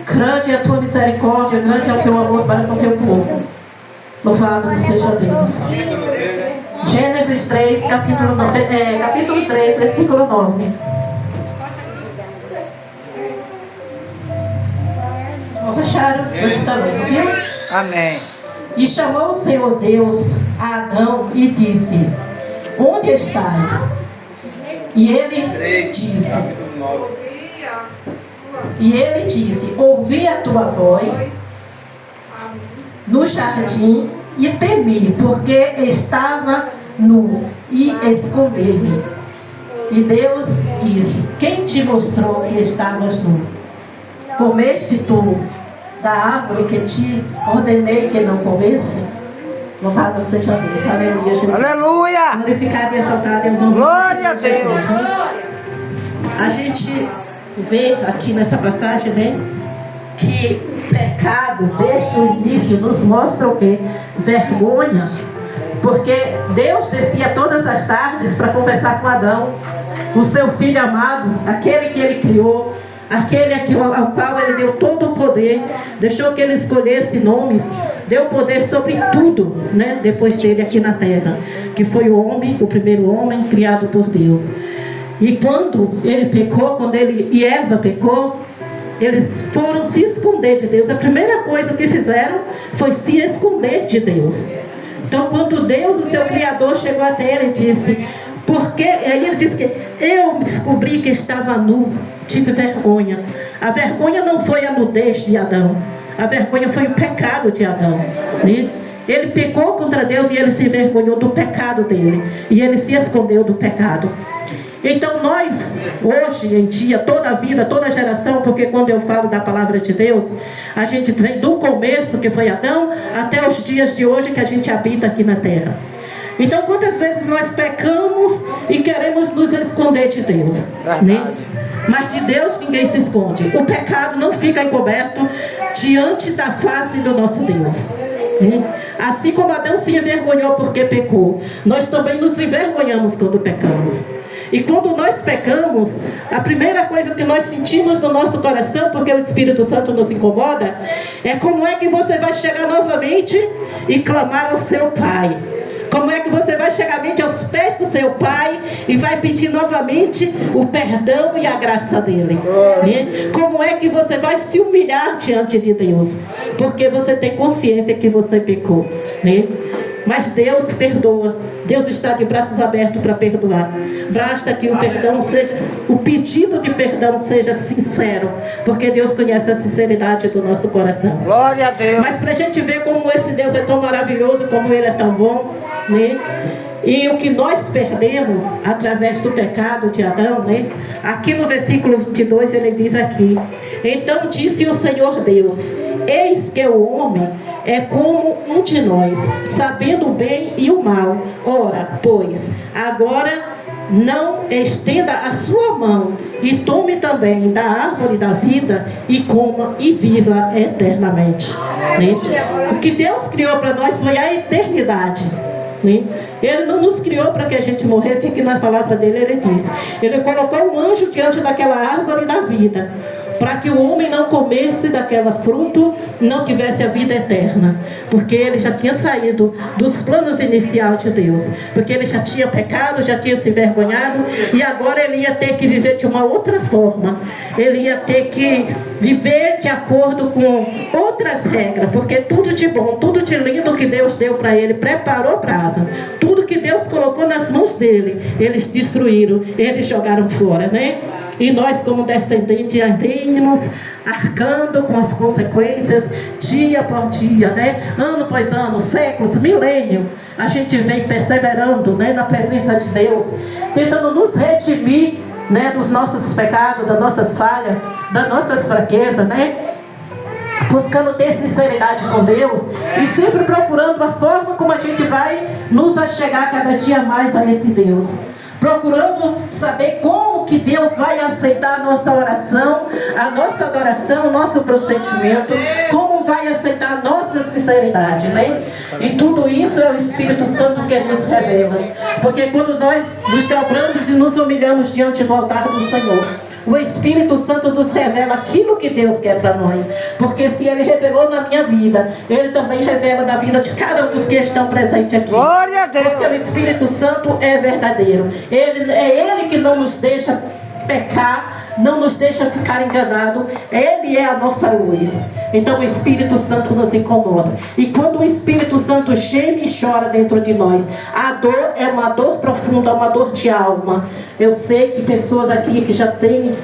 Grande é a tua misericórdia, grande é o teu amor para com o teu povo. Louvado seja Deus. Gênesis 3, capítulo 3, versículo 9. Vamos achar o testamento, viu? Amém. E chamou o Senhor Deus a Adão e disse: onde estás? E ele disse: ouvi a tua voz no jardim e temi, porque estava nu e escondi-me. E Deus disse: quem te mostrou que estavas nu? Comeste tu da árvore que te ordenei que não comesse? Louvado seja Deus. Aleluia, Jesus. Aleluia. Glorificado e exaltado é o nome. Glória a Deus. A gente vê aqui nessa passagem, né, que pecado desde o início nos mostra o quê? Vergonha. Porque Deus descia todas as tardes para conversar com Adão, o seu filho amado, aquele que ele criou, aquele ao qual ele deu todo o poder, deixou que ele escolhesse nomes, deu poder sobre tudo, né, depois dele aqui na terra, que foi o homem, o primeiro homem criado por Deus. E quando ele pecou, quando ele e Eva pecou, eles foram se esconder de Deus. A primeira coisa que fizeram foi se esconder de Deus. Então, quando Deus, o seu Criador, chegou até ele e disse: porque aí ele disse que eu descobri que estava nu, tive vergonha. A vergonha não foi a nudez de Adão, a vergonha foi o pecado de Adão, né? Ele pecou contra Deus e ele se envergonhou do pecado dele, e ele se escondeu do pecado. Então nós, hoje em dia, toda a vida, toda a geração, porque quando eu falo da palavra de Deus, a gente vem do começo, que foi Adão, até os dias de hoje que a gente habita aqui na terra. Então quantas vezes nós pecamos e queremos nos esconder de Deus, né? Mas de Deus ninguém se esconde. O pecado não fica encoberto diante da face do nosso Deus, né? Assim como Adão se envergonhou porque pecou, nós também nos envergonhamos quando pecamos. E quando nós pecamos, a primeira coisa que nós sentimos no nosso coração, porque o Espírito Santo nos incomoda, é como é que você vai chegar novamente e clamar ao seu Pai. Como é que você vai chegar aos pés do seu Pai e vai pedir novamente o perdão e a graça dele, né? Como é que você vai se humilhar diante de Deus? Porque você tem consciência que você pecou, né? Mas Deus perdoa. Deus está de braços abertos para perdoar. Basta que o perdão seja, o pedido de perdão seja sincero, porque Deus conhece a sinceridade do nosso coração. Glória a Deus. Mas para a gente ver como esse Deus é tão maravilhoso, como Ele é tão bom, né? E o que nós perdemos através do pecado de Adão, né? Aqui no versículo 22 ele diz aqui: então disse o Senhor Deus: eis que o homem é como um de nós, sabendo o bem e o mal. Ora, pois, agora não estenda a sua mão e tome também da árvore da vida e coma e viva eternamente, né? O que Deus criou para nós foi a eternidade, né? Ele não nos criou para que a gente morresse. Aqui na palavra dele ele diz: ele colocou um anjo diante daquela árvore da vida, para que o homem não comesse daquela fruto, não tivesse a vida eterna, porque ele já tinha saído dos planos iniciais de Deus, porque ele já tinha pecado, já tinha se envergonhado, e agora ele ia ter que viver de uma outra forma. Ele ia ter que viver de acordo com outras regras, porque tudo de bom, tudo de lindo que Deus deu para ele, preparou brasa, tudo que Deus colocou nas mãos dele, eles destruíram, eles jogaram fora, né? E nós, como descendentes, vimos arcando com as consequências dia por dia, né? Ano após ano, séculos, milênio, a gente vem perseverando, né, na presença de Deus, tentando nos redimir, né, dos nossos pecados, das nossas falhas, das nossas fraquezas, né? Buscando ter sinceridade com Deus e sempre procurando a forma como a gente vai nos achegar cada dia mais a esse Deus. Procurando saber como que Deus vai aceitar a nossa oração, a nossa adoração, o nosso procedimento, como vai aceitar a nossa sinceridade, né? E tudo isso é o Espírito Santo que nos revela. Porque quando nós nos dobramos e nos humilhamos diante do altar do Senhor, O Espírito Santo nos revela aquilo que Deus quer para nós. Porque se Ele revelou na minha vida, Ele também revela na vida de cada um dos que estão presentes aqui. Glória a Deus. Porque o Espírito Santo é verdadeiro. É Ele que não nos deixa pecar, não nos deixa ficar enganado. Ele é a nossa luz. Então o Espírito Santo nos incomoda. E quando o Espírito Santo geme e chora dentro de nós, a dor é uma dor profunda, uma dor de alma. Eu sei que pessoas aqui que já têm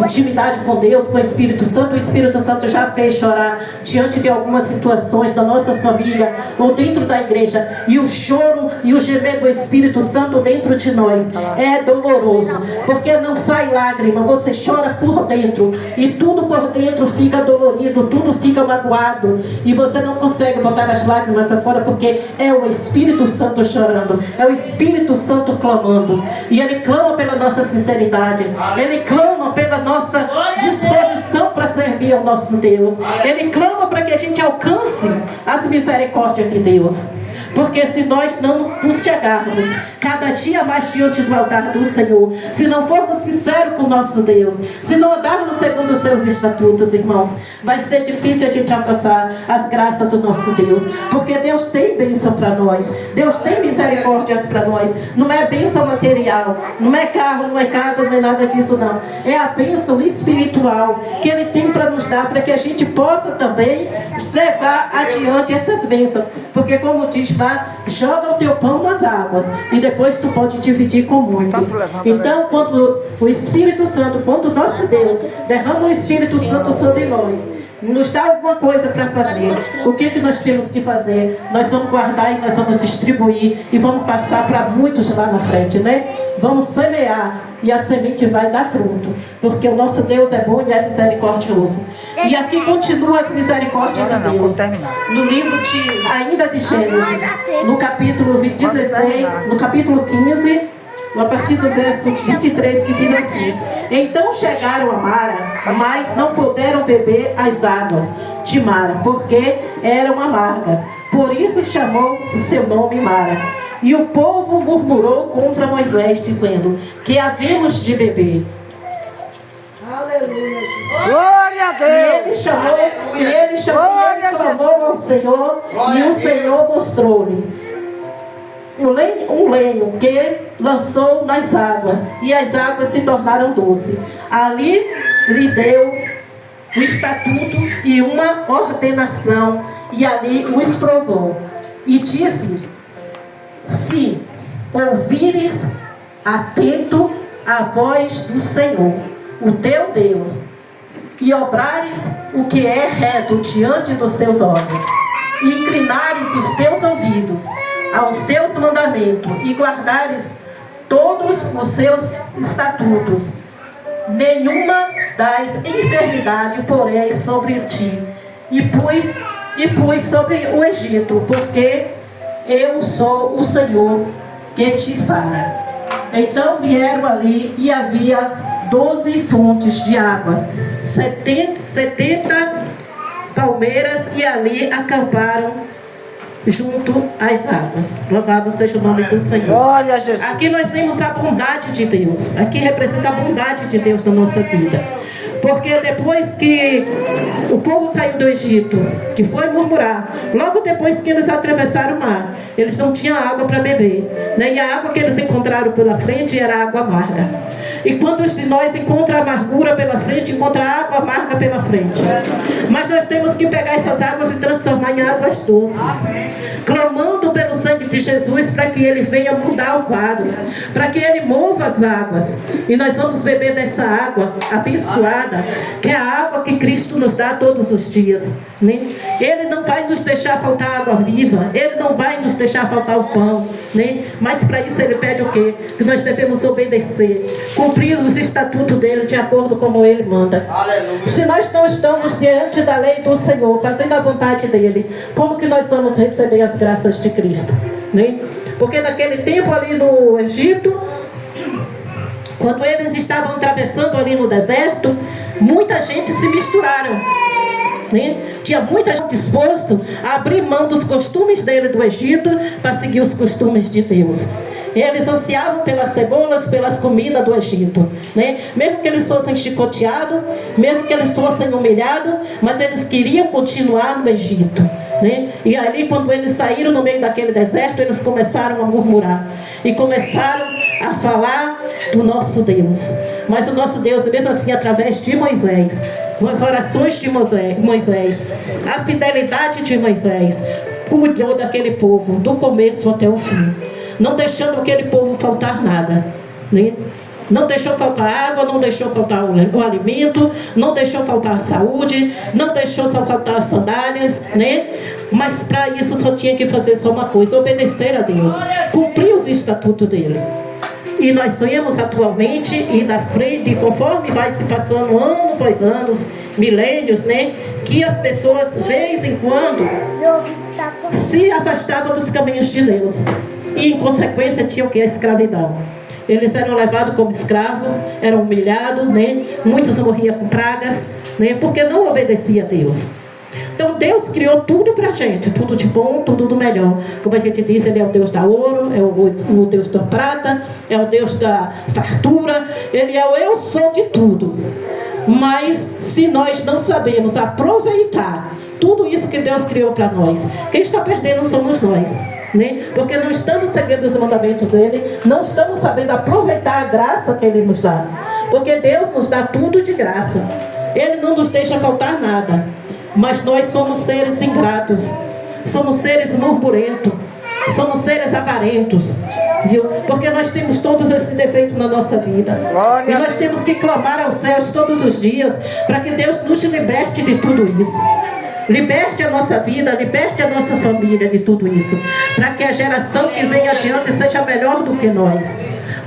intimidade com Deus, com o Espírito Santo já fez chorar diante de algumas situações da nossa família ou dentro da igreja, e o choro e o gemer do Espírito Santo dentro de nós é doloroso, porque não sai lágrima, você chora por dentro e tudo por dentro fica dolorido, tudo fica magoado e você não consegue botar as lágrimas para fora, porque é o Espírito Santo chorando, é o Espírito Santo clamando, e Ele clama pela nossa sinceridade, Ele clama pela nossa disposição para servir ao nosso Deus. Ele clama para que a gente alcance as misericórdias de Deus. Porque se nós não nos chegarmos cada dia mais diante do altar do Senhor, se não formos sinceros com o nosso Deus, se não andarmos segundo os seus estatutos, irmãos, vai ser difícil a gente alcançar as graças do nosso Deus. Porque Deus tem bênção para nós, Deus tem misericórdias para nós. Não é bênção material, não é carro, não é casa, não é nada disso não. É a bênção espiritual que Ele tem para nos dar, para que a gente possa também levar adiante essas bênçãos. Porque como diz lá, joga o teu pão nas águas e depois tu pode dividir com muitos. Então quando o Espírito Santo, quando o nosso Deus derrama o Espírito Santo sobre nós, nos dá alguma coisa para fazer, o que nós temos que fazer? Nós vamos guardar e nós vamos distribuir e vamos passar para muitos lá na frente, né? Vamos semear e a semente vai dar fruto, porque o nosso Deus é bom e é misericordioso. E aqui continua as misericórdias de Deus no livro ainda de Gênesis, no capítulo 16, no capítulo 15, a partir do verso 23, que diz assim: então chegaram a Mara, mas não puderam beber as águas de Mara, porque eram amargas. Por isso chamou seu nome Mara. E o povo murmurou contra Moisés, dizendo: que havemos de beber? Aleluia. Glória a Deus. E ele clamou ao Senhor, e o Senhor mostrou-lhe um lenho que lançou nas águas, e as águas se tornaram doces. Ali lhe deu o estatuto e uma ordenação, e ali os provou. E disse: se ouvires atento a voz do Senhor, o teu Deus, e obrares o que é reto diante dos seus olhos, e inclinares os teus ouvidos aos teus mandamentos, e guardares todos os seus estatutos, nenhuma das enfermidades porém sobre ti, e pus sobre o Egito, porque eu sou o Senhor que te sara. Então vieram ali, e havia 12 fontes de águas, 70 palmeiras, e ali acamparam junto às águas. Louvado seja o nome do Senhor. Glória a Jesus. Aqui nós vemos a bondade de Deus. Aqui representa a bondade de Deus na nossa vida. Porque depois que o povo saiu do Egito, que foi murmurar, logo depois que eles atravessaram o mar, eles não tinham água para beber, né? E a água que eles encontraram pela frente era água amarga. E quantos de nós encontram amargura pela frente, encontram água amarga pela frente? Mas nós temos que pegar essas águas e transformar em águas doces, clamando pelo sangue de Jesus para que Ele venha mudar o quadro, para que Ele mova as águas, e nós vamos beber dessa água abençoada, que é a água que Cristo nos dá todos os dias, né? Ele não vai nos deixar faltar água viva, Ele não vai nos deixar faltar o pão, né? Mas para isso Ele pede o quê? Que nós devemos obedecer, cumprir os estatutos dEle de acordo como Ele manda. Aleluia. Se nós não estamos diante da lei do Senhor, fazendo a vontade dEle, como que nós vamos receber as graças de Cristo, né? Porque naquele tempo ali no Egito, quando eles estavam atravessando ali no deserto, muita gente se misturaram, né? Tinha muita gente disposto a abrir mão dos costumes dele do Egito para seguir os costumes de Deus. Eles ansiavam pelas cebolas, pelas comidas do Egito, né? Mesmo que eles fossem chicoteados, mesmo que eles fossem humilhados, mas eles queriam continuar no Egito, né? E ali, quando eles saíram no meio daquele deserto, eles começaram a murmurar e começaram a falar do nosso Deus. Mas o nosso Deus, mesmo assim, através de Moisés, com as orações de Moisés, a fidelidade de Moisés, cuidou daquele povo do começo até o fim, não deixando aquele povo faltar nada, né? Não deixou faltar água, não deixou faltar o alimento, não deixou faltar a saúde, não deixou faltar sandálias, né? Mas para isso só tinha que fazer só uma coisa: obedecer a Deus, cumprir os estatutos dele. E nós vemos atualmente e da frente, conforme vai se passando ano após anos, milênios, né? Que as pessoas, de vez em quando, se afastavam dos caminhos de Deus. E em consequência tinham que a escravidão. Eles eram levados como escravos, eram humilhados, né? Muitos morriam com pragas, né? Porque não obedeciam a Deus. Então Deus criou tudo pra gente, tudo de bom, tudo do melhor. Como a gente diz, Ele é o Deus da ouro, é o Deus da prata, é o Deus da fartura, Ele é o eu sou de tudo. Mas se nós não sabemos aproveitar tudo isso que Deus criou para nós, quem está perdendo somos nós, né? Porque não estamos seguindo os mandamentos dele, não estamos sabendo aproveitar a graça que Ele nos dá. Porque Deus nos dá tudo de graça, Ele não nos deixa faltar nada. Mas nós somos seres ingratos, somos seres murmurentos, somos seres avarentos, viu? Porque nós temos todos esses defeitos na nossa vida. E nós temos que clamar aos céus todos os dias para que Deus nos liberte de tudo isso. Liberte a nossa vida, liberte a nossa família de tudo isso, para que a geração que vem adiante seja melhor do que nós.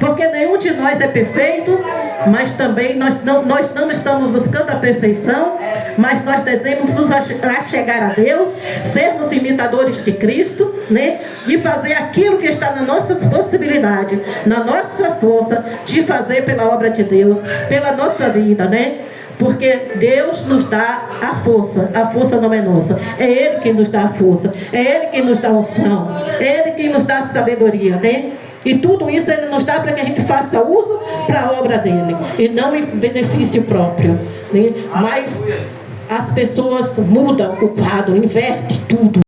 Porque nenhum de nós é perfeito, mas também nós não estamos buscando a perfeição, mas nós devemos nos achegar a Deus, sermos imitadores de Cristo, né? E fazer aquilo que está nas nossas possibilidades, na nossa força, de fazer pela obra de Deus, pela nossa vida, né? Porque Deus nos dá a força não é nossa, é Ele quem nos dá a força, é Ele quem nos dá a unção, é Ele quem nos dá a sabedoria, né? E tudo isso Ele nos dá para que a gente faça uso para a obra dEle, e não em benefício próprio, né? Mas as pessoas mudam o quadro, invertem tudo.